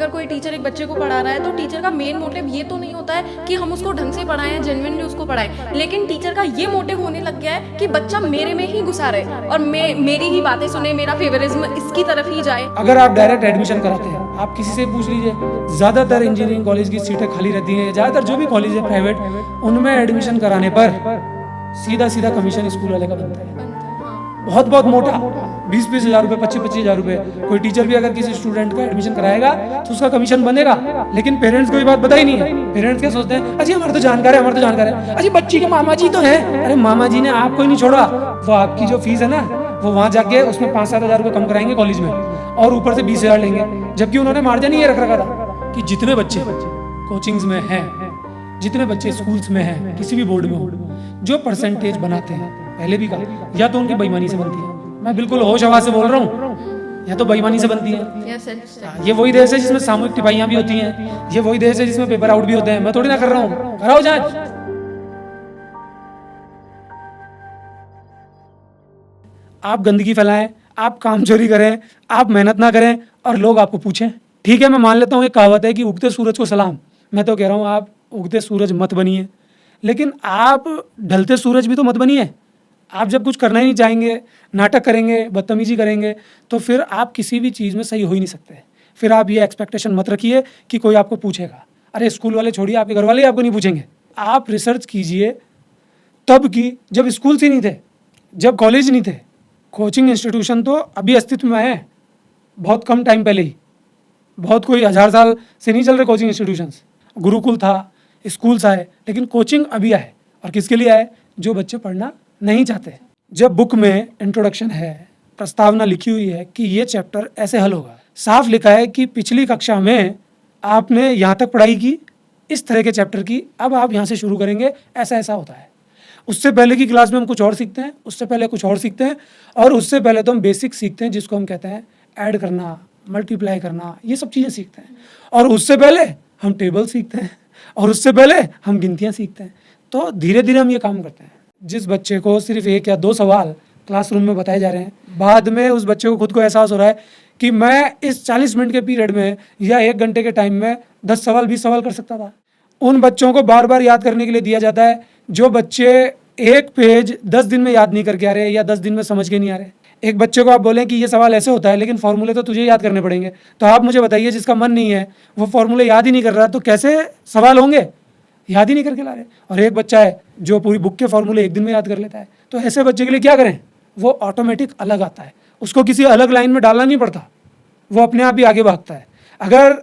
अगर कोई टीचर एक बच्चे को पढ़ा रहा है तो टीचर का मेन मोटिव ये तो नहीं होता है कि हम उसको ढंग से पढ़ाएं, जेन्युइनली उसको पढ़ाएं, लेकिन टीचर का ये मोटिव होने लग गया है कि बच्चा मेरे में ही घुसा रहे और मेरी ही बातें सुने, मेरा फेवरिज्म इसकी तरफ ही जाए। अगर आप डायरेक्ट एडमिशन कराते हैं, आप किसी से पूछ लीजिए, ज़्यादातर इंजीनियरिंग कॉलेज की सीटें खाली रहती हैं, ज़्यादातर जो भी कॉलेज है प्राइवेट, उनमें एडमिशन कराने पर सीधा सीधा कमीशन स्कूल वाले का बनता है, बहुत बहुत मोटा, 20-20 हज़ार रुपये, 25-25 हज़ार रुपये। कोई टीचर भी अगर किसी स्टूडेंट का एडमिशन कराएगा तो उसका कमीशन बनेगा, लेकिन पेरेंट्स को ये बात पता ही नहीं है। पेरेंट्स क्या सोचते हैं, अजी हमारे तो जानकार है, हमारे तो जानकार है, अजी बच्ची के मामा जी तो हैं। अरे मामा जी ने आपको ही नहीं छोड़ा, वो आपकी जो फीस है ना, वो वहाँ जाके उसमें 5-7 हज़ार रुपये कम कराएंगे कॉलेज में और ऊपर से 20 हज़ार लेंगे, जबकि उन्होंने मार्जिन ही ये रख रखा था कि जितने बच्चे कोचिंग्स में हैं, जितने बच्चे स्कूल्स में हैं, किसी भी बोर्ड में हो, जो परसेंटेज बनाते हैं, पहले भी कहा, या तो उनकी बेईमानी से बनती है, मैं बिल्कुल होश हवा से बोल रहा हूँ, या तो बेईमानी से बनती है। ये वही देश है जिसमें सामूहिक टिप्पणियां भी होती हैं, ये वही देश है जिसमें पेपर आउट भी होते हैं। मैं थोड़ी ना कर रहा हूँ, कराओ जांच। आप गंदगी फैलाएं, आप कामचोरी करें, आप मेहनत ना करें और लोग आपको पूछें, ठीक है मैं मान लेता हूँ, एक कहावत है कि उगते सूरज को सलाम। मैं तो कह रहा हूँ आप उगते सूरज मत बनिए, लेकिन आप ढलते सूरज भी तो मत बनिए। आप जब कुछ करना ही नहीं चाहेंगे, नाटक करेंगे, बदतमीजी करेंगे, तो फिर आप किसी भी चीज़ में सही हो ही नहीं सकते। फिर आप ये एक्सपेक्टेशन मत रखिए कि कोई आपको पूछेगा। अरे स्कूल वाले छोड़िए, आपके घर वाले ही आपको नहीं पूछेंगे। आप रिसर्च कीजिए तब की जब स्कूल ही नहीं थे, जब कॉलेज नहीं थे। कोचिंग इंस्टीट्यूशन तो अभी अस्तित्व में है, बहुत कम टाइम पहले ही, बहुत कोई 1000 साल से नहीं चल रहे कोचिंग इंस्टीट्यूशंस। गुरुकुल था, स्कूल्स आए, लेकिन कोचिंग अभी आए। और किसके लिए आए? जो बच्चे पढ़ना नहीं चाहते। जब बुक में इंट्रोडक्शन है, प्रस्तावना लिखी हुई है कि ये चैप्टर ऐसे हल होगा, साफ लिखा है कि पिछली कक्षा में आपने यहाँ तक पढ़ाई की, इस तरह के चैप्टर की, अब आप यहाँ से शुरू करेंगे, ऐसा ऐसा होता है। उससे पहले की क्लास में हम कुछ और सीखते हैं, उससे पहले कुछ और सीखते हैं, और उससे पहले तो हम बेसिक सीखते हैं जिसको हम कहते हैं ऐड करना, मल्टीप्लाई करना, ये सब चीज़ें सीखते हैं। और उससे पहले हम टेबल सीखते हैं, और उससे पहले हम गिनतियाँ सीखते हैं। तो धीरे धीरे हम ये काम करते हैं। जिस बच्चे को सिर्फ 1 या 2 सवाल क्लासरूम में बताए जा रहे हैं, बाद में उस बच्चे को खुद को एहसास हो रहा है कि मैं इस 40 मिनट के पीरियड में या 1 घंटे के टाइम में 10 सवाल 20 सवाल कर सकता था। उन बच्चों को बार बार याद करने के लिए दिया जाता है जो बच्चे एक पेज 10 दिन में याद नहीं करके आ रहे या 10 दिन में समझ के नहीं आ रहे। एक बच्चे को आप बोलें कि ये सवाल ऐसे होता है, लेकिन फॉर्मूले तो तुझे याद करने पड़ेंगे, तो आप मुझे बताइए जिसका मन नहीं है, वो फॉर्मूले याद ही नहीं कर रहा, तो कैसे सवाल होंगे? याद ही नहीं करके ला रहे। और एक बच्चा है जो पूरी बुक के फॉर्मूले 1 दिन में याद कर लेता है, तो ऐसे बच्चे के लिए क्या करें? वो ऑटोमेटिक अलग आता है, उसको किसी अलग लाइन में डालना नहीं पड़ता, वो अपने आप ही आगे भागता है। अगर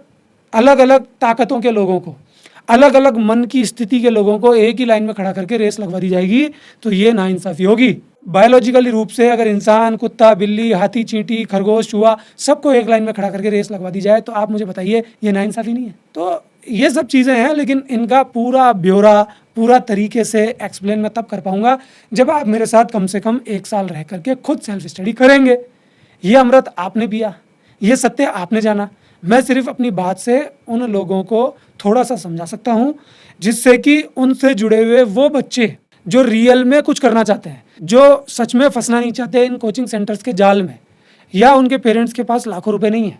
अलग अलग ताकतों के लोगों को, अलग अलग मन की स्थिति के लोगों को एक ही लाइन में खड़ा करके रेस लगवा दी जाएगी, तो ये नाइंसाफ़ी होगी। बायोलॉजिकली रूप से अगर इंसान, कुत्ता, बिल्ली, हाथी, चींटी, खरगोश, चूहा, सबको एक लाइन में खड़ा करके रेस लगवा दी जाए, तो आप मुझे बताइए ये नाइंसाफ़ी नहीं है? तो ये सब चीज़ें हैं, लेकिन इनका पूरा ब्यौरा, पूरा तरीके से एक्सप्लेन मैं तब कर पाऊंगा जब आप मेरे साथ कम से कम 1 साल रह करके खुद सेल्फ स्टडी करेंगे। ये अमृत आपने पिया, ये सत्य आपने जाना। मैं सिर्फ अपनी बात से उन लोगों को थोड़ा सा समझा सकता हूँ, जिससे कि उनसे जुड़े हुए वो बच्चे जो रियल में कुछ करना चाहते हैं, जो सच में फंसना नहीं चाहते इन कोचिंग सेंटर्स के जाल में, या उनके पेरेंट्स के पास लाखों रुपए नहीं है।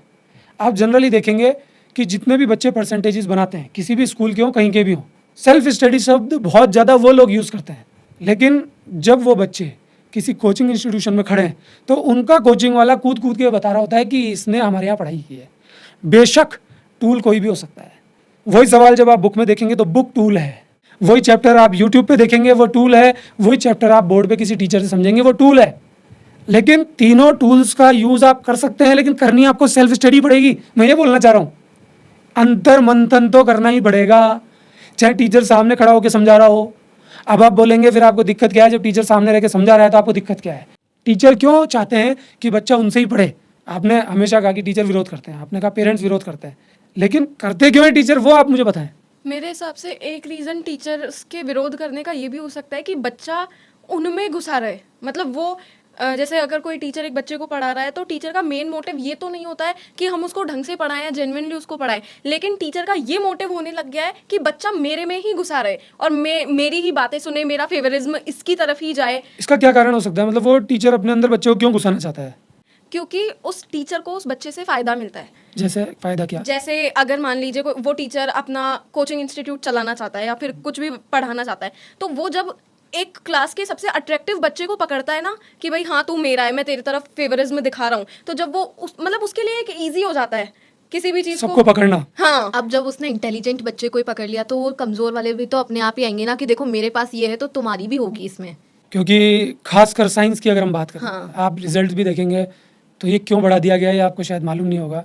आप जनरली देखेंगे कि जितने भी बच्चे परसेंटेजेस बनाते हैं, किसी भी स्कूल के हों, कहीं के भी हों, सेल्फ स्टडी शब्द बहुत ज़्यादा वो लोग यूज़ करते हैं, लेकिन जब वो बच्चे किसी कोचिंग इंस्टीट्यूशन में खड़े हैं तो उनका कोचिंग वाला कूद कूद के बता रहा होता है कि इसने हमारे यहाँ पढ़ाई की है। बेशक टूल कोई भी हो सकता है, वही सवाल जब आप बुक में देखेंगे तो बुक टूल है, वही चैप्टर आप यूट्यूब पे देखेंगे वो टूल है, वही चैप्टर आप बोर्ड पे किसी टीचर से समझेंगे वो टूल है। लेकिन तीनों टूल्स का यूज़ आप कर सकते हैं, लेकिन करनी आपको सेल्फ स्टडी पड़ेगी। मैं ये बोलना चाह रहा हूँ, अंतर मंथन तो करना ही पड़ेगा, चाहे टीचर सामने खड़ा होकर समझा रहा हो। अब आप बोलेंगे फिर आपको दिक्कत क्या है? जब टीचर सामने रह के समझा रहा है तो आपको दिक्कत क्या है? टीचर क्यों चाहते हैं कि बच्चा उनसे ही पढ़े? आपने हमेशा कहा कि टीचर विरोध करते हैं, आपने कहा पेरेंट्स विरोध करते हैं, लेकिन करते क्यों है टीचर, वो आप मुझे बताएं। मेरे हिसाब से एक रीज़न टीचर्स के विरोध करने का ये भी हो सकता है कि बच्चा उनमें घुसा रहे। मतलब वो जैसे अगर कोई टीचर एक बच्चे को पढ़ा रहा है तो टीचर का मेन मोटिव ये तो नहीं होता है कि हम उसको ढंग से पढ़ाएं या जेन्युइनली उसको पढ़ाएं, लेकिन टीचर का ये मोटिव होने लग गया है कि बच्चा मेरे में ही घुसा रहे और मेरी ही बातें सुने, मेरा फेवरिज्म इसकी तरफ ही जाए। इसका क्या कारण हो सकता है? मतलब वो टीचर अपने अंदर बच्चे को क्यों घुसाना चाहता है? क्योंकि उस टीचर को उस बच्चे से फ़ायदा मिलता है। जैसे फ़ायदा क्या? जैसे अगर मान लीजिए वो टीचर अपना कोचिंग इंस्टीट्यूट चलाना चाहता है या फिर कुछ भी पढ़ाना चाहता है, तो वो जब एक क्लास के सबसे अट्रैक्टिव बच्चे को पकड़ता है ना कि भाई हाँ तू मेरा है, मैं तेरी तरफ फेवरिज्म दिखा रहा हूँ, तो जब वो मतलब उसके लिए एक ईजी हो जाता है किसी भी चीज़ सबको पकड़ना। हाँ। अब जब उसने इंटेलिजेंट बच्चे को ही पकड़ लिया तो वो कमजोर वाले भी तो अपने आप ही आएंगे ना कि देखो मेरे पास ये है तो तुम्हारी भी होगी इसमें। क्योंकि खासकर साइंस की अगर हम बात करें, हाँ। आप रिजल्ट भी देखेंगे तो ये क्यों बढ़ा दिया गया है, ये आपको शायद मालूम नहीं होगा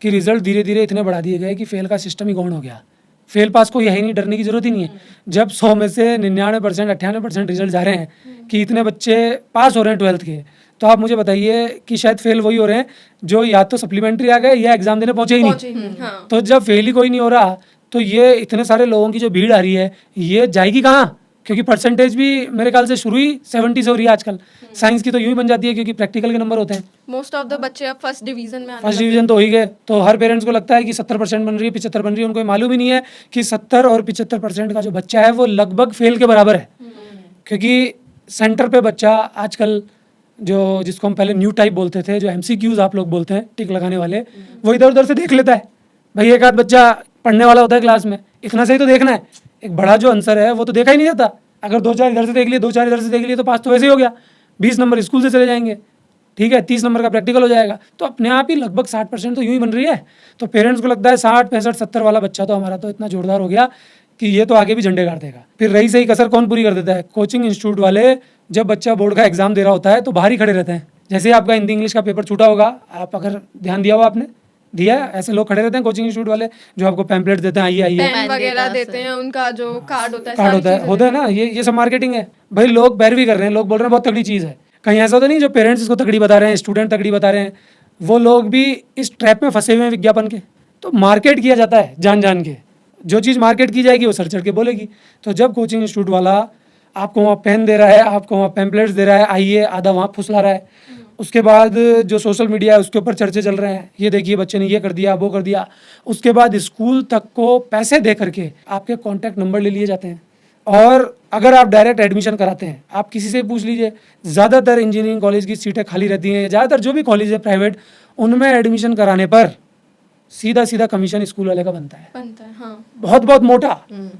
कि रिजल्ट धीरे धीरे इतने बढ़ा दिए गए कि फेल का सिस्टम ही गौण हो गया। फेल पास को यही नहीं, डरने की जरूरत ही नहीं है। जब 100 में से 99% 98% रिजल्ट जा रहे हैं कि इतने बच्चे पास हो रहे हैं 12th के, तो आप मुझे बताइए कि शायद फेल वही हो रहे हैं जो या तो सप्लीमेंट्री आ गए या एग्जाम देने पहुंचे ही नहीं। हाँ। तो जब फेल ही कोई नहीं हो रहा तो ये इतने सारे लोगों की जो भीड़ आ रही है ये जाएगी कहाँ? क्योंकि परसेंटेज भी मेरे ख्याल से शुरू ही 70 से हो रही है आजकल। साइंस की तो यूं ही बन जाती है क्योंकि प्रैक्टिकल के नंबर होते हैं। मोस्ट ऑफ द बच्चे अब फर्स्ट डिवीजन में आने फर्स्ट डिवीजन तो हो ही गए, तो हर पेरेंट्स को लगता है कि 70% बन रही है, 75 बन रही है। उनको ये मालूम ही नहीं है कि 70 और 75% का जो बच्चा है वो लगभग फेल के बराबर है। क्योंकि सेंटर पे बच्चा आजकल जो जिसको हम पहले न्यू टाइप बोलते थे, जो MCQs आप लोग बोलते हैं टिक लगाने वाले, वो इधर उधर से देख लेता है। भाई एक आध बच्चा पढ़ने वाला होता है क्लास में, इतना सही तो देखना है, एक बड़ा जो आंसर है वो तो देखा ही नहीं जाता। अगर 2-4 इधर से देख लिए, 2-4 इधर से देख लिए तो पास तो वैसे ही हो गया। 20 नंबर स्कूल से चले जाएंगे, ठीक है, 30 नंबर का प्रैक्टिकल हो जाएगा। तो अपने आप ही लगभग 60% तो यूं ही बन रही है। तो पेरेंट्स को लगता है 60, 65, 70 वाला बच्चा तो हमारा तो इतना जोरदार हो गया कि ये तो आगे भी झंडे गाड़ देगा। फिर रही सही कसर कौन पूरी कर देता है? कोचिंग इंस्टीट्यूट वाले। जब बच्चा बोर्ड का एग्जाम दे रहा होता है तो बाहर ही खड़े रहते हैं। जैसे आपका हिंदी इंग्लिश का पेपर छूटा होगा, आप अगर ध्यान दिया हो, आपने दिया है, ऐसे लोग खड़े रहते हैं कोचिंग इंस्टीट्यूट वाले जो आपको पैम्पलेट देते हैं, आइए आइए, पेन पेन वगैरह देता है देते हैं, उनका जो कार्ड होता है, कार्ड सारी होता है, चीजें होता है ना। ये सब मार्केटिंग है भाई। लोग पैरवी कर रहे हैं, लोग बोल रहे हैं बहुत तगड़ी चीज़ है। कहीं ऐसा तो नहीं जो पेरेंट्स इसको तगड़ी बता रहे हैं, स्टूडेंट तगड़ी बता रहे हैं, वो लोग भी इस ट्रैप में फंसे हुए हैं विज्ञापन के। तो मार्केट किया जाता है जान जान के। जो चीज़ मार्केट की जाएगी वो सर चढ़ के बोलेगी। तो जब कोचिंग इंस्टीट्यूट वाला आपको वहाँ पेन दे रहा है, आपको वहाँ पैम्पलेट्स दे रहा है, आइए, आधा वहाँ फुसला रहा है, उसके बाद जो सोशल मीडिया है उसके ऊपर चर्चे चल रहे हैं, ये देखिए बच्चे ने ये कर दिया, वो कर दिया, उसके बाद स्कूल तक को पैसे दे करके आपके कॉन्टैक्ट नंबर ले लिए जाते हैं। और अगर आप डायरेक्ट एडमिशन कराते हैं, आप किसी से पूछ लीजिए, ज़्यादातर इंजीनियरिंग कॉलेज की सीटें खाली रहती हैं, ज़्यादातर जो भी कॉलेज है प्राइवेट, उनमें एडमिशन कराने पर सीधा सीधा कमीशन स्कूल वाले का बनता है। हाँ। बहुत बहुत मोटा,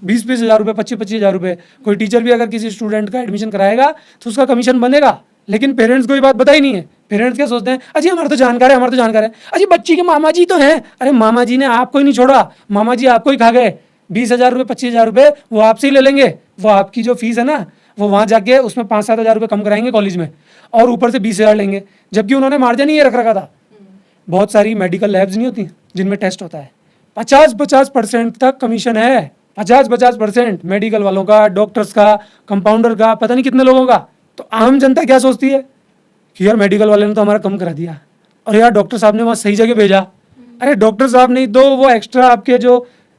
20-20 हज़ार रुपये, 25-25 हज़ार रुपये। कोई टीचर भी अगर किसी स्टूडेंट का एडमिशन कराएगा तो उसका कमीशन बनेगा। लेकिन पेरेंट्स को ये बात पता ही नहीं है। पेरेंट्स क्या सोचते हैं, अजी हमारा तो जानकार है, हमारा तो जानकार है, अजी बच्ची के मामा जी तो हैं। अरे मामा जी ने आपको ही नहीं छोड़ा, मामा जी आपको ही खा गए। 20 हज़ार रुपये, 25 हज़ार रुपये वो आपसे ही ले लेंगे। वो आपकी जो फीस है ना, वो वहाँ जाके उसमें 5-7 हज़ार रुपये कम कराएंगे कॉलेज में, और ऊपर से 20 हज़ार लेंगे, जबकि उन्होंने मार्जिन ही ये रख रखा था। बहुत सारी मेडिकल लैब्स नहीं होती जिनमें टेस्ट होता है, 50% तक कमीशन है। 50% मेडिकल वालों का, डॉक्टर्स का, कंपाउंडर का, पता नहीं कितने लोगों का। तो आम जनता क्या सोचती है कि यार मेडिकल वाले ने तो हमारा कम करा दिया, और यार डॉक्टर साहब ने वहाँ सही जगह भेजा। अरे डॉक्टर साहब नहीं तो वो एक्स्ट्रा आपके जो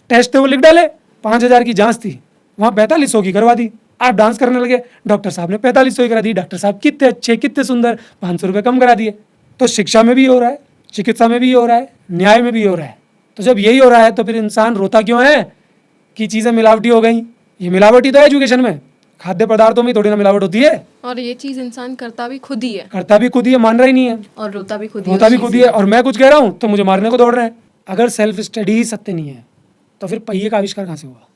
टेस्ट थे वो लिख डाले। 5,000 की जांच थी, वहाँ 4500 की करवा दी। आप डांस करने लगे, डॉक्टर साहब ने 4500 की करा दी। डॉक्टर साहब कितने अच्छे, कितने सुंदर, 500 रुपये कम करा दिए। तो शिक्षा में भी हो रहा है, चिकित्सा में भी हो रहा है, न्याय में भी हो रहा है। तो जब यही हो रहा है तो फिर इंसान रोता क्यों है कि चीज़ें मिलावटी हो गई? ये मिलावटी तो है एजुकेशन में, खाद्य पदार्थों में थोड़ी ना मिलावट होती है। और ये चीज़ इंसान करता भी खुद ही है, मान रहा ही नहीं है, और रोता भी खुद ही है। और मैं कुछ कह रहा हूँ तो मुझे मारने को दौड़ रहे हैं। अगर सेल्फ स्टडी ही सत्य नहीं है तो फिर पहिए का आविष्कार कहाँ से हुआ?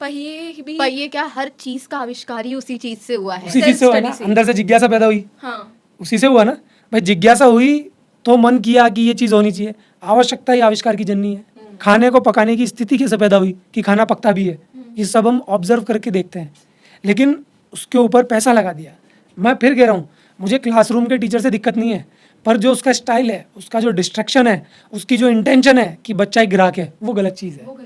पहिए क्या, हर चीज का आविष्कार ही उसी चीज से हुआ है। उसी चीज से हुआ ना, अंदर से जिज्ञासा पैदा हुई, हाँ। उसी से हुआ ना भाई। जिज्ञासा हुई तो मन किया कि ये चीज़ होनी चाहिए। आवश्यकता ही आविष्कार की जननी है। खाने को पकाने की स्थिति कैसे पैदा हुई कि खाना पकता भी है, ये सब हम ऑब्जर्व करके देखते हैं। लेकिन उसके ऊपर पैसा लगा दिया। मैं फिर कह रहा हूँ, मुझे क्लासरूम के टीचर से दिक्कत नहीं है, पर जो उसका स्टाइल है, उसका जो डिस्ट्रैक्शन है, उसकी जो इंटेंशन है कि बच्चा एक ग्राहक है, वो गलत चीज़ है।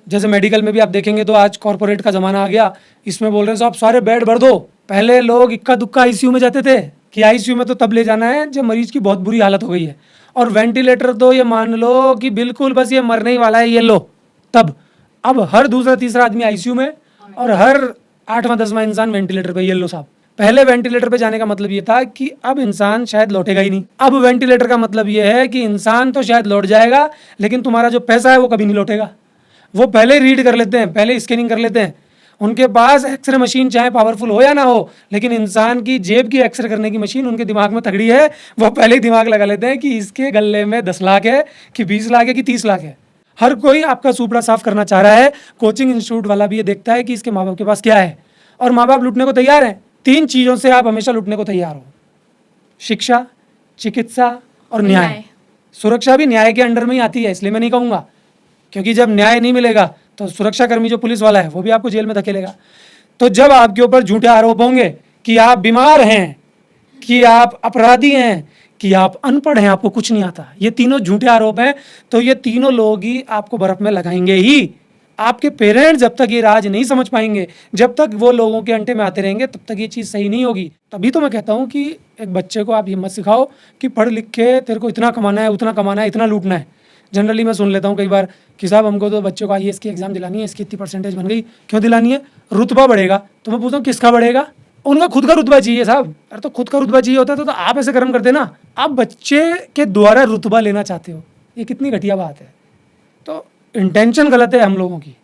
जैसे मेडिकल में भी आप देखेंगे तो आज कॉर्पोरेट का ज़माना आ गया। इसमें बोल रहे हैं साहब सारे बेड भर दो। पहले लोग इक्का दुक्का आईसीयू में जाते थे कि आईसीयू में तो तब ले जाना है जब मरीज की बहुत बुरी हालत हो गई है, और वेंटिलेटर तो ये मान लो कि बिल्कुल बस ये मरने ही वाला है, ये लो तब। अब हर दूसरा तीसरा आदमी आईसीयू में, और हर 8वां 10वां इंसान वेंटिलेटर पे, ये लो साहब। पहले वेंटिलेटर पे जाने का मतलब ये था कि अब इंसान शायद लौटेगा ही नहीं। अब वेंटिलेटर का मतलब ये है कि इंसान तो शायद लौट जाएगा, लेकिन तुम्हारा जो पैसा है वो कभी नहीं लौटेगा। वो पहले रीड कर लेते हैं, पहले स्कैनिंग कर लेते हैं, उनके पास एक्सरे मशीन चाहे पावरफुल हो या ना हो, लेकिन इंसान की जेब की एक्सरे करने की मशीन उनके दिमाग में तगड़ी है। वो पहले ही दिमाग लगा लेते हैं कि इसके गले में 10 लाख है कि 20 लाख है कि 30 लाख है। हर कोई आपका सुपड़ा साफ करना चाह रहा है। कोचिंग इंस्टीट्यूट वाला भी ये देखता है कि इसके माँ बाप के पास क्या है, और माँ बाप लूटने को तैयार हैं। 3 चीज़ों से आप हमेशा लूटने को तैयार हो: शिक्षा, चिकित्सा और न्याय। न्याय। सुरक्षा भी न्याय के अंडर में ही आती है, इसलिए मैं नहीं कहूँगा, क्योंकि जब न्याय नहीं मिलेगा तो सुरक्षाकर्मी जो पुलिस वाला है वो भी आपको जेल में धकेलेगा। तो जब आपके ऊपर झूठे आरोप होंगे कि आप बीमार हैं, कि आप अपराधी हैं, कि आप अनपढ़ हैं, आपको कुछ नहीं आता, ये तीनों झूठे आरोप हैं, तो ये तीनों लोग ही आपको बर्फ में लगाएंगे ही। आपके पेरेंट्स जब तक ये राज नहीं समझ पाएंगे, जब तक वो लोगों के अंटे में आते रहेंगे, तब तक ये चीज़ सही नहीं होगी। तभी तो मैं कहता हूँ कि एक बच्चे को आप ये मत सिखाओ कि पढ़ लिख के तेरे को इतना कमाना है, उतना कमाना है, इतना लूटना है। जनरली मैं सुन लेता हूँ कई बार कि साहब हमको तो बच्चों को IAS की एग्जाम दिलानी है, इसकी इतनी परसेंटेज बन गई। क्यों दिलानी है? रुतबा बढ़ेगा। तो मैं पूछता हूँ किसका बढ़ेगा? उनका खुद का रुतबा चाहिए साहब। अरे तो खुद का रुतबा चाहिए होता तो आप ऐसे कर्म करते ना। आप बच्चे के द्वारा रुतबा लेना चाहते हो, ये कितनी घटिया बात है। तो इंटेंशन गलत है हम लोगों की।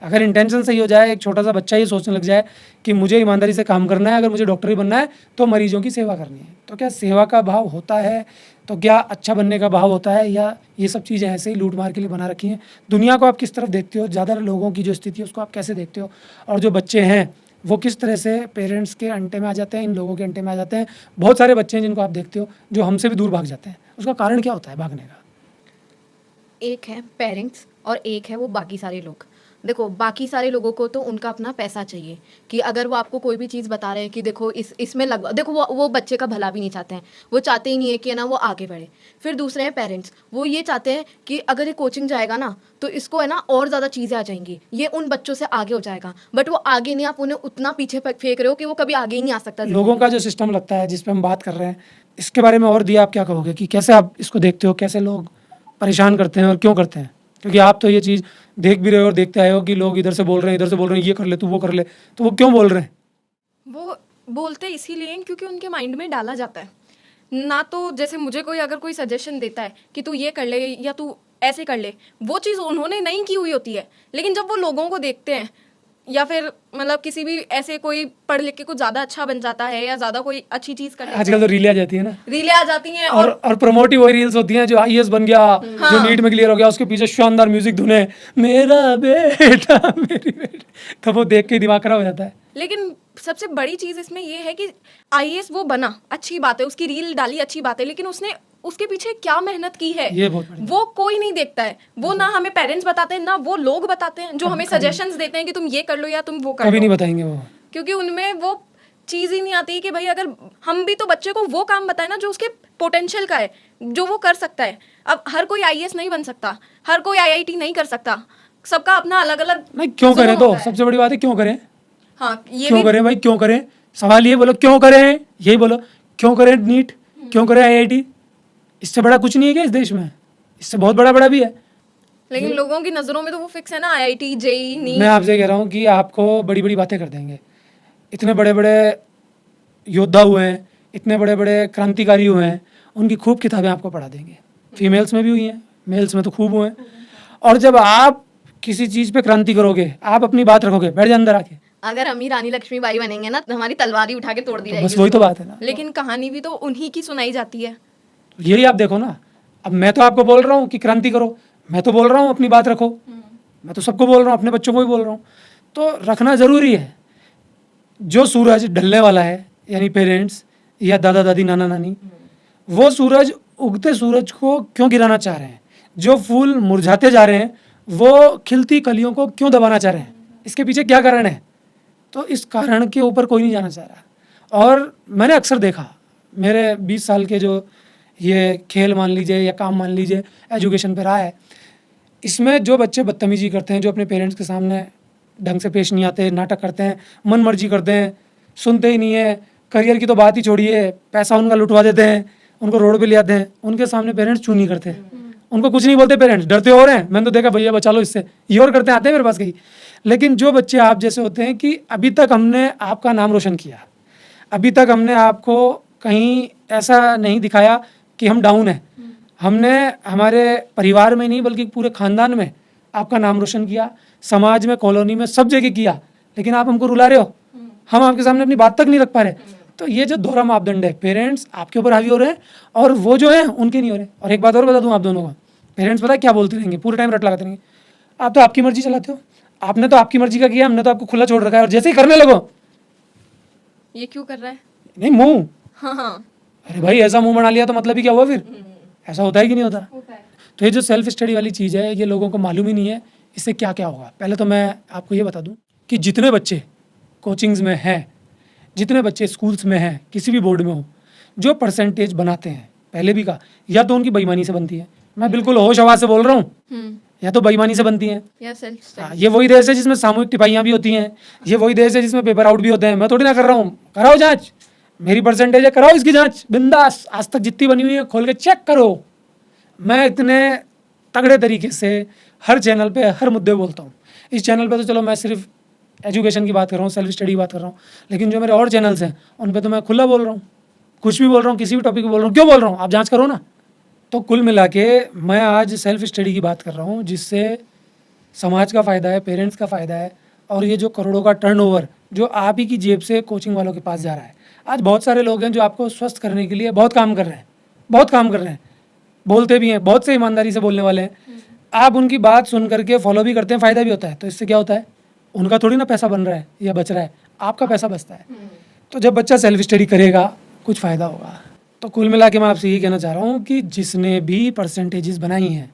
अगर इंटेंशन सही हो जाए, एक छोटा सा बच्चा ये सोचने लग जाए कि मुझे ईमानदारी से काम करना है, अगर मुझे डॉक्टर ही बनना है तो मरीजों की सेवा करनी है, तो क्या सेवा का भाव होता है? तो क्या अच्छा बनने का भाव होता है? या ये सब चीज़ें ऐसे ही लूट मार के लिए बना रखी हैं? दुनिया को आप किस तरफ देखते हो? ज़्यादा लोगों की जो स्थिति है उसको आप कैसे देखते हो? और जो बच्चे हैं वो किस तरह से पेरेंट्स के अंटे में आ जाते हैं, इन लोगों के अंटे में आ जाते हैं? बहुत सारे बच्चे हैं जिनको आप देखते हो जो हमसे भी दूर भाग जाते हैं। उसका कारण क्या होता है भागने का? एक है पेरेंट्स और एक है वो बाकी सारे लोग। देखो बाकी सारे लोगों को तो उनका अपना पैसा चाहिए, कि अगर वो आपको कोई भी चीज़ बता रहे हैं कि देखो इसमें लगवा देखो, वो बच्चे का भला भी नहीं चाहते हैं, वो चाहते ही नहीं है कि ना वो आगे बढ़े। फिर दूसरे हैं पेरेंट्स, वो ये चाहते हैं कि अगर ये कोचिंग जाएगा ना तो इसको है ना और ज़्यादा चीज़ें आ जाएंगी, ये उन बच्चों से आगे हो जाएगा। बट वो आगे नहीं, आप उन्हें उतना पीछे फेंक रहे हो कि वो कभी आगे ही नहीं आ सकता। लोगों का जो सिस्टम लगता है जिस पे हम बात कर रहे हैं, इसके बारे में और दिया आप क्या कहोगे कि कैसे आप इसको देखते हो, कैसे लोग परेशान करते हैं और क्यों करते हैं? क्योंकि आप तो ये चीज़ देख भी रहे हो और देखते आए हो कि लोग इधर से बोल रहे हैं, इधर से बोल रहे हैं, ये कर ले तू, वो कर ले, तो वो क्यों बोल रहे हैं? वो बोलते इसीलिए हैं क्योंकि उनके माइंड में डाला जाता है ना। तो जैसे मुझे कोई अगर कोई सजेशन देता है कि तू ये कर ले या तू ऐसे कर ले, वो चीज़ उन्होंने नहीं की हुई होती है, लेकिन जब वो लोगों को देखते हैं या फिर मतलब किसी भी ऐसे कोई पढ़ लिख के कुछ ज़्यादा अच्छा बन जाता है या ज़्यादा कोई अच्छी चीज़ कर लेता आजकल तो रीलें आ जाती है ना, है, रीलें आ जाती हैं और प्रमोट ही वही रील्स होती हैं जो IAS बन गया, जो नीट में क्लियर हो गया, उसके पीछे शानदार म्यूजिक धुने, मेरा बेटा मेरी बेटी, तो वो देख के दिमाग खराब हो जाता है। लेकिन सबसे बड़ी चीज़ इसमें ये है कि IAS वो बना, अच्छी बात है, उसकी रील डाली, अच्छी बात है, लेकिन उसने उसके पीछे क्या मेहनत की है ये बहुत बड़ी वो कोई नहीं देखता है। वो ना हमें पेरेंट्स बताते हैं, ना वो लोग बताते हैं जो हमें सजेशंस देते हैं कि तुम ये कर लो या तुम वो कर कभी लो, नहीं बताएंगे वो, क्योंकि उनमें वो चीज़ ही नहीं आती कि भाई अगर हम भी तो बच्चे को वो काम बताए ना जो उसके पोटेंशियल का है, जो वो कर सकता है। अब हर कोई IAS नहीं बन सकता, हर कोई IIT नहीं कर सकता, सबका अपना अलग अलग नहीं क्यों करें? तो सबसे बड़ी बात है क्यों करें? हाँ ये क्यों भी करें भाई, क्यों करें? सवाल ये बोलो क्यों करें, यही बोलो क्यों करें नीट, क्यों करें IIT? इससे बड़ा कुछ नहीं है क्या इस देश में? इससे बहुत बड़ा बड़ा भी है। लेकिन लोगों की नज़रों में तो वो फिक्स है ना, IIT JEE नीट। मैं आपसे कह रहा हूँ कि आपको बड़ी बड़ी बातें कर देंगे। इतने बड़े बड़े योद्धा हुए हैं, इतने बड़े बड़े क्रांतिकारी हुए हैं, उनकी खूब किताबें आपको पढ़ा देंगे। फीमेल्स में भी हुई हैं, मेल्स में तो खूब हुए हैं। और जब आप किसी चीज़ पे क्रांति करोगे, आप अपनी बात रखोगे, बैठ जा अंदर आके, अगर हम ही रानी लक्ष्मीबाई बनेंगे ना तो हमारी तलवार ही उठा के तोड़ दी तो जाएगी। बस वही तो बात है ना। लेकिन कहानी भी तो उन्हीं की सुनाई जाती है। यही आप देखो ना, अब मैं तो आपको बोल रहा हूँ कि क्रांति करो, मैं तो बोल रहा हूँ अपनी बात रखो, मैं तो सबको बोल रहा हूँ, अपने बच्चों को भी बोल रहा हूँ, तो रखना ज़रूरी है। जो सूरज ढलने वाला है, यानी पेरेंट्स या दादा दादी नाना नानी, वो सूरज उगते सूरज को क्यों गिराना चाह रहे हैं? जो फूल मुरझाते जा रहे हैं वो खिलती कलियों को क्यों दबाना चाह रहे हैं? इसके पीछे क्या कारण है? तो इस कारण के ऊपर कोई नहीं जाना चाह रहा। और मैंने अक्सर देखा, मेरे 20 साल के जो ये खेल मान लीजिए या काम मान लीजिए एजुकेशन पे रहा है, इसमें जो बच्चे बदतमीजी करते हैं, जो अपने पेरेंट्स के सामने ढंग से पेश नहीं आते, नाटक करते हैं, मन मर्जी करते हैं, सुनते ही नहीं है, करियर की तो बात ही छोड़िए, पैसा उनका लुटवा देते हैं, उनको रोड पे ले आते हैं, उनके सामने पेरेंट्स चू नहीं करते, उनको कुछ नहीं बोलते, पेरेंट्स डरते हो रहे हैं, मैंने तो देखा भैया बचा लो इससे, ये और करते आते हैं मेरे पास कहीं। लेकिन जो बच्चे आप जैसे होते हैं कि अभी तक हमने आपका नाम रोशन किया, अभी तक हमने आपको कहीं ऐसा नहीं दिखाया कि हम डाउन हैं, हमने हमारे परिवार में नहीं बल्कि पूरे ख़ानदान में आपका नाम रोशन किया, समाज में, कॉलोनी में, सब जगह किया। लेकिन आप हमको रुला रहे हो, हम आपके सामने अपनी बात तक नहीं रख पा रहे। तो ये जो दोहरा मापदंड है, पेरेंट्स आपके ऊपर हावी हो रहे हैं और वो जो है उनके नहीं हो रहे। और एक बात और बता दूं आप दोनों को, पेरेंट्स पता है क्या बोलते रहेंगे, पूरे टाइम रट लगाते रहेंगे, आप तो आपकी मर्जी चलाते हो, आपने तो आपकी मर्जी का किया, हमने तो आपको खुला छोड़ रखा है, और जैसे ही करने लगो, ये क्यों कर रहा है? नहीं मुंह, हाँ हाँ, अरे भाई ऐसा मुंह बना लिया तो मतलब ही क्या हुआ फिर? ऐसा होता है कि नहीं होता? तो ये जो सेल्फ स्टडी वाली चीज़ है, ये लोगों को मालूम ही नहीं है इससे क्या क्या होगा। पहले तो मैं आपको ये बता दूं कि जितने बच्चे कोचिंग्स में हैं, जितने बच्चे स्कूल्स में हैं, किसी भी बोर्ड में हो, जो परसेंटेज बनाते हैं, पहले भी कहा, या तो उनकी बेईमानी से बनती है, मैं बिल्कुल होश हवा से बोल रहा हूँ, या तो बेईमानी से बनती हैं। या सेल्फ हाँ, ये वही देश है जिसमें सामूहिक टिपाइयाँ भी होती हैं, ये वही देश है जिसमें पेपर आउट भी होते हैं। मैं थोड़ी ना कर रहा हूँ, कराओ जांच, मेरी परसेंटेज है, कराओ इसकी जांच बिंदास, आज तक जितनी बनी हुई है खोल के चेक करो। मैं इतने तगड़े तरीके से हर चैनल पे हर मुद्दे बोलता हूँ। इस चैनल पे तो चलो मैं सिर्फ एजुकेशन की बात कर रहा हूँ, सेल्फ स्टडी की बात कर रहा हूँ, लेकिन जो मेरे और चैनल्स हैं उन पे तो मैं खुला बोल रहा हूँ, कुछ भी बोल रहा हूँ, किसी भी टॉपिक पे बोल रहा हूँ। क्यों बोल रहा हूँ, आप जांच करो ना। तो कुल मिला के मैं आज सेल्फ स्टडी की बात कर रहा हूँ, जिससे समाज का फ़ायदा है, पेरेंट्स का फ़ायदा है, और ये जो करोड़ों का टर्नओवर जो आप ही की जेब से कोचिंग वालों के पास जा रहा है। आज बहुत सारे लोग हैं जो आपको स्वस्थ करने के लिए बहुत काम कर रहे हैं, बहुत काम कर रहे हैं, बोलते भी हैं, बहुत से ईमानदारी से बोलने वाले हैं। आप उनकी बात सुन करके फॉलो भी करते हैं, फ़ायदा भी होता है। तो इससे क्या होता है, उनका थोड़ी ना पैसा बन रहा है या बच रहा है, आपका पैसा बचता है। तो जब बच्चा सेल्फ स्टडी करेगा कुछ फ़ायदा होगा। तो कुल मिला के मैं आपसे यही कहना चाह रहा हूँ कि जिसने भी परसेंटेजेस बनाई हैं,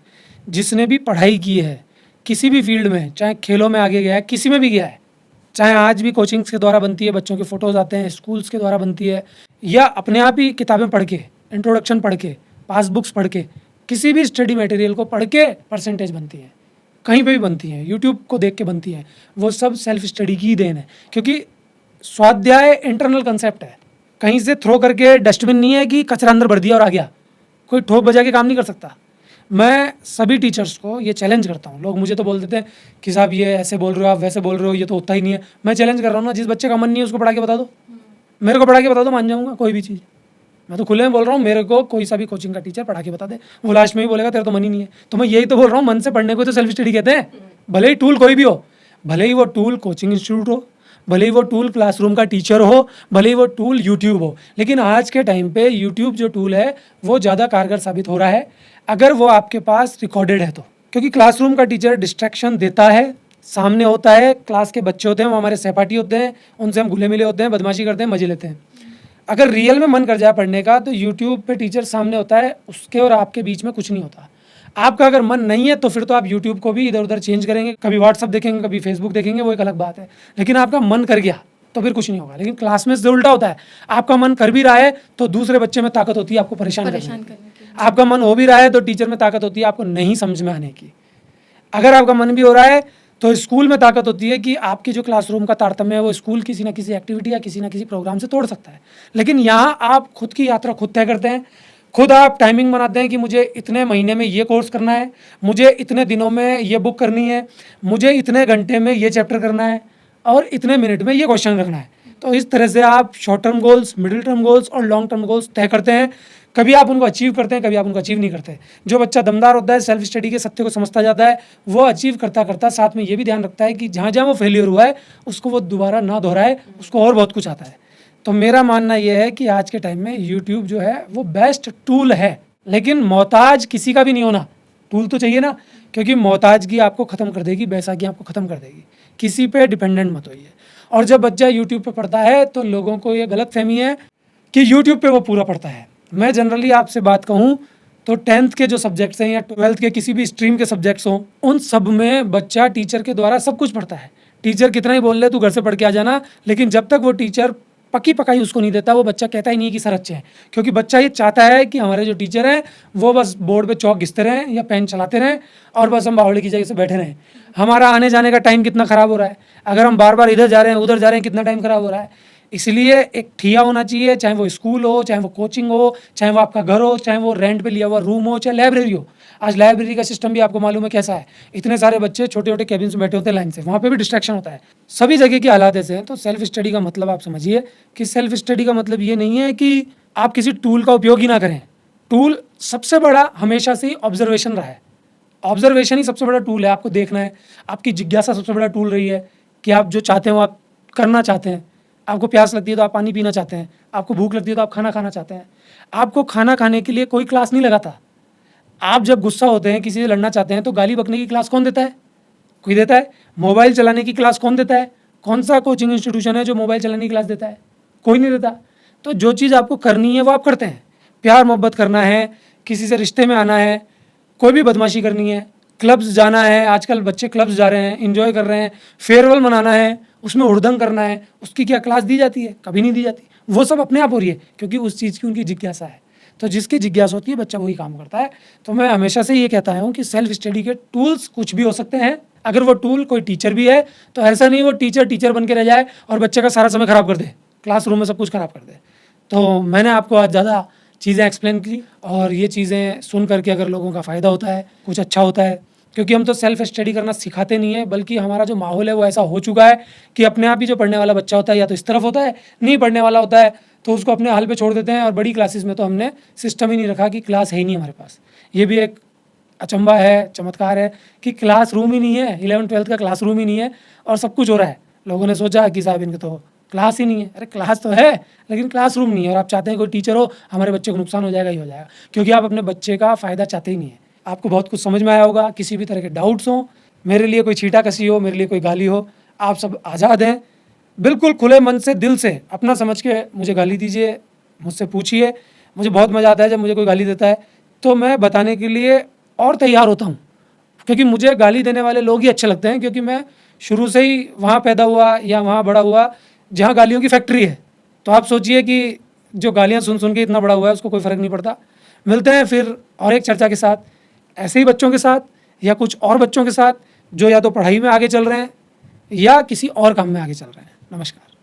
जिसने भी पढ़ाई की है किसी भी फील्ड में, चाहे खेलों में आगे गया है, किसी में भी गया है, चाहे आज भी कोचिंग्स के द्वारा बनती है, बच्चों के फ़ोटोज़ आते हैं, स्कूल्स के द्वारा बनती है, या अपने आप ही किताबें पढ़ के, इंट्रोडक्शन पढ़ के, पासबुक्स पढ़ के, किसी भी स्टडी मटेरियल को पढ़ के परसेंटेज बनती है, कहीं पे भी बनती है, यूट्यूब को देख के बनती है। वो सब सेल्फ स्टडी की ही देन है, क्योंकि स्वाध्याय इंटरनल कंसेप्ट है, कहीं से थ्रो करके डस्टबिन नहीं है कि कचरा अंदर भर दिया और आ गया, कोई ठोक बजा के काम नहीं कर सकता। मैं सभी टीचर्स को ये चैलेंज करता हूँ। लोग मुझे तो बोल देते हैं कि साहब ये ऐसे बोल रहे हो, आप वैसे बोल रहे हो, ये तो होता ही नहीं है। मैं चैलेंज कर रहा हूँ ना, जिस बच्चे का मन नहीं है उसको पढ़ा के बता दो, मेरे को पढ़ा के बता दो, मान जाऊँगा कोई भी चीज़। मैं तो खुले में बोल रहा हूँ, मेरे को कोई सा भी कोचिंग का टीचर पढ़ा के बता दे, वो लास्ट में ही बोलेगा तेरा तो मन ही नहीं है। तो मैं यही तो बोल रहा हूँ, मन से पढ़ने को तो सेल्फ स्टडी कहते हैं। भले ही टूल कोई भी हो, भले ही वो टूल कोचिंग इंस्टीट्यूट हो, भले ही वो टूल क्लासरूम का टीचर हो, भले ही वो टूल यूट्यूब हो, लेकिन आज के टाइम पे यूट्यूब जो टूल है वो ज़्यादा कारगर साबित हो रहा है अगर वो आपके पास रिकॉर्डेड है तो। क्योंकि क्लासरूम का टीचर डिस्ट्रैक्शन देता है, सामने होता है, क्लास के बच्चे होते हैं, वो हमारे सहपाठी होते हैं, उनसे हम घुले मिले होते हैं, बदमाशी करते हैं, मजे लेते हैं। अगर रियल में मन कर जाए पढ़ने का तो यूट्यूब पे टीचर सामने होता है, उसके और आपके बीच में कुछ नहीं होता। आपका अगर मन नहीं है तो फिर तो आप यूट्यूब को भी इधर उधर चेंज करेंगे, कभी व्हाट्सअप देखेंगे, कभी फेसबुक देखेंगे, वो एक अलग बात है। लेकिन आपका मन कर गया तो फिर कुछ नहीं होगा। लेकिन क्लास में से उल्टा होता है, आपका मन कर भी रहा है तो दूसरे बच्चे में ताकत होती है आपको परेशान करने की, आपका मन हो भी रहा है तो टीचर में ताकत होती है आपको नहीं समझ में आने की। अगर आपका मन भी हो रहा है तो स्कूल में ताकत होती है कि आपकी जो क्लासरूम का तारतम्य है वो स्कूल किसी ना किसी एक्टिविटी या किसी ना किसी प्रोग्राम से तोड़ सकता है। लेकिन यहाँ आप खुद की यात्रा खुद तय करते हैं, खुद आप टाइमिंग बनाते हैं कि मुझे इतने महीने में ये कोर्स करना है, मुझे इतने दिनों में ये बुक करनी है, मुझे इतने घंटे में ये चैप्टर करना है और इतने मिनट में ये क्वेश्चन करना है। तो इस तरह से आप short term goals, middle term goals और लॉन्ग टर्म गोल्स तय करते हैं। कभी आप उनको अचीव करते हैं, कभी आप उनको अचीव नहीं करते। जो बच्चा दमदार होता है, सेल्फ स्टडी के सत्य को समझता जाता है, वो अचीव करता करता साथ में ये भी ध्यान रखता है कि जहाँ जहाँ वो फेलियर हुआ है उसको वो दोबारा ना दोहराए, उसको और बहुत कुछ आता है। तो मेरा मानना ये है कि आज के टाइम में यूट्यूब जो है वो बेस्ट टूल है, लेकिन मोहताज किसी का भी नहीं होना। टूल तो चाहिए ना, क्योंकि मोहताजगी आपको ख़त्म कर देगी, बैसागी आपको ख़त्म कर देगी। किसी पे डिपेंडेंट मत होइए। और जब बच्चा यूट्यूब पे पढ़ता है तो लोगों को ये गलत फहमी है कि यूट्यूब पे वो पूरा पढ़ता है। मैं जनरली आपसे बात कहूँ तो 10th के जो सब्जेक्ट्स हैं या 12th के किसी भी स्ट्रीम के सब्जेक्ट्स हों, उन सब में बच्चा टीचर के द्वारा सब कुछ पढ़ता है। टीचर कितना ही बोल ले तू घर से पढ़ के आ जाना, लेकिन जब तक वो टीचर पक्की पकाई उसको नहीं देता, वो बच्चा कहता ही नहीं कि सर अच्छे हैं। क्योंकि बच्चा ये चाहता है कि हमारे जो टीचर हैं वो बस बोर्ड पे चौक घिसते रहें या पेन चलाते रहें और बस हम बावड़ी की जगह से बैठे रहें। हमारा आने जाने का टाइम कितना ख़राब हो रहा है, अगर हम बार बार इधर जा रहे हैं उधर जा रहे हैं, कितना टाइम ख़राब हो रहा है। इसलिए एक ठिया होना चाहिए, चाहे वो स्कूल हो, चाहे वो कोचिंग हो, चाहे वो आपका घर हो, चाहे वो रेंट पे लिया हुआ रूम हो, चाहे लाइब्रेरी हो। आज लाइब्रेरी का सिस्टम भी आपको मालूम है कैसा है, इतने सारे बच्चे छोटे छोटे केबिन में बैठे होते हैं लाइन से, वहाँ पे भी डिस्ट्रैक्शन होता है। सभी जगह के हालात ऐसे हैं। तो सेल्फ स्टडी का मतलब आप समझिए कि सेल्फ स्टडी का मतलब ये नहीं है कि आप किसी टूल का उपयोग ही ना करें। टूल सबसे बड़ा हमेशा से ही ऑब्जर्वेशन रहा है। ऑब्जर्वेशन ही सबसे बड़ा टूल है। आपको देखना है, आपकी जिज्ञासा सबसे बड़ा टूल रही है कि आप जो चाहते हैं वो आप करना चाहते हैं। आपको प्यास लगती है तो आप पानी पीना चाहते हैं, आपको भूख लगती है तो आप खाना खाना चाहते हैं। आपको खाना खाने के लिए कोई क्लास नहीं लगाता। आप जब गुस्सा होते हैं, किसी से लड़ना चाहते हैं, तो गाली बकने की क्लास कौन देता है? कोई देता है। मोबाइल चलाने की क्लास कौन देता है? कौन सा कोचिंग इंस्टीट्यूशन है जो मोबाइल चलाने की क्लास देता है? कोई नहीं देता। तो जो चीज़ आपको करनी है वो आप करते हैं। प्यार मोहब्बत करना है, किसी से रिश्ते में आना है, कोई भी बदमाशी करनी है, क्लब्स जाना है, आजकल बच्चे क्लब्स जा रहे हैं, इंजॉय कर रहे हैं, फेयरवेल मनाना है, उसमें हुड़दंग करना है, उसकी क्या क्लास दी जाती है? कभी नहीं दी जाती। वो सब अपने आप हो रही है क्योंकि उस चीज़ की उनकी जिज्ञासा है। तो जिसकी जिज्ञासा होती है बच्चा वही काम करता है। तो मैं हमेशा से ये कहता हूँ कि सेल्फ स्टडी के टूल्स कुछ भी हो सकते हैं। अगर वो टूल कोई टीचर भी है तो ऐसा नहीं वो टीचर बन के रह जाए और बच्चे का सारा समय खराब कर दे, क्लासरूम में सब कुछ खराब कर दे। तो मैंने आपको आज ज़्यादा चीज़ें एक्सप्लेन की और ये चीज़ें सुन करके अगर लोगों का फ़ायदा होता है, कुछ अच्छा होता है, क्योंकि हम तो सेल्फ स्टडी करना सिखाते नहीं है, बल्कि हमारा जो माहौल है वो ऐसा हो चुका है कि अपने आप ही जो पढ़ने वाला बच्चा होता है या तो इस तरफ होता है, नहीं पढ़ने वाला होता है तो उसको अपने हाल पे छोड़ देते हैं। और बड़ी क्लासेस में तो हमने सिस्टम ही नहीं रखा कि क्लास है ही नहीं हमारे पास। ये भी एक अचंबा है, चमत्कार है कि क्लासरूम ही नहीं है, 11वीं-12वीं का क्लासरूम ही नहीं है और सब कुछ हो रहा है। लोगों ने सोचा कि साहब इनके तो क्लास ही नहीं है। अरे क्लास तो है लेकिन क्लासरूम नहीं है। और आप चाहते हैं कोई टीचर हो, हमारे बच्चे को नुकसान हो जाएगा ही हो जाएगा, क्योंकि आप अपने बच्चे का फ़ायदा चाहते ही नहीं है। आपको बहुत कुछ समझ में आया होगा। किसी भी तरह के डाउट्स हो, मेरे लिए कोई छीटा कसी हो, मेरे लिए कोई गाली हो, आप सब आज़ाद हैं। बिल्कुल खुले मन से, दिल से अपना समझ के मुझे गाली दीजिए, मुझसे पूछिए। मुझे बहुत मज़ा आता है जब मुझे कोई गाली देता है, तो मैं बताने के लिए और तैयार होता हूँ, क्योंकि मुझे गाली देने वाले लोग ही अच्छे लगते हैं, क्योंकि मैं शुरू से ही वहाँ पैदा हुआ या वहाँ बड़ा हुआ जहाँ गालियों की फैक्ट्री है। तो आप सोचिए कि जो गालियाँ सुन सुन के इतना बड़ा हुआ है उसको कोई फ़र्क नहीं पड़ता। मिलते हैं फिर और एक चर्चा के साथ, ऐसे ही बच्चों के साथ या कुछ और बच्चों के साथ जो या तो पढ़ाई में आगे चल रहे हैं या किसी और काम में आगे चल रहे हैं। नमस्कार।